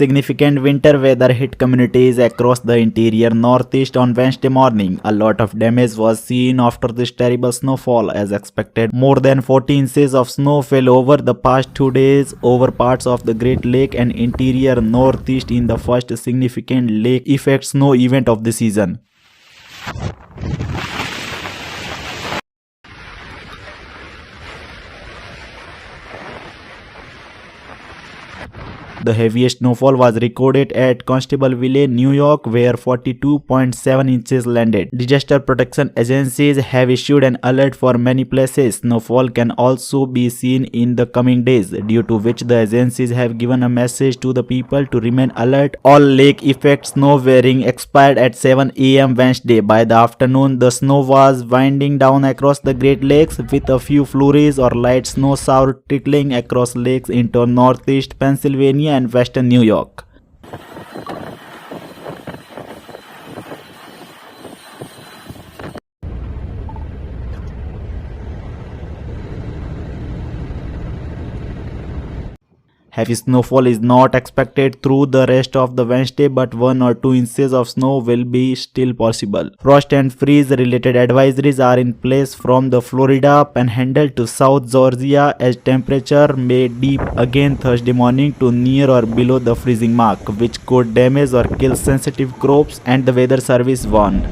Significant winter weather hit communities across the interior northeast on Wednesday morning. A lot of damage was seen after this terrible snowfall. As expected, more than 40 inches of snow fell over the past 2 days over parts of the Great Lake and interior northeast in the first significant lake effect snow event of the season. The heaviest snowfall was recorded at Constableville, New York, where 42.7 inches landed. Disaster protection agencies have issued an alert for many places. Snowfall can also be seen in the coming days, due to which the agencies have given a message to the people to remain alert. All lake effect snow wearing expired at 7 a.m. Wednesday. By the afternoon, the snow was winding down across the Great Lakes, with a few flurries or light snow shower trickling across lakes into northeast Pennsylvania and western New York. Heavy snowfall is not expected through the rest of the Wednesday, but 1 or 2 inches of snow will be still possible. Frost and freeze related advisories are in place from the Florida Panhandle to South Georgia, as temperature may dip again Thursday morning to near or below the freezing mark, which could damage or kill sensitive crops, and the Weather Service warned.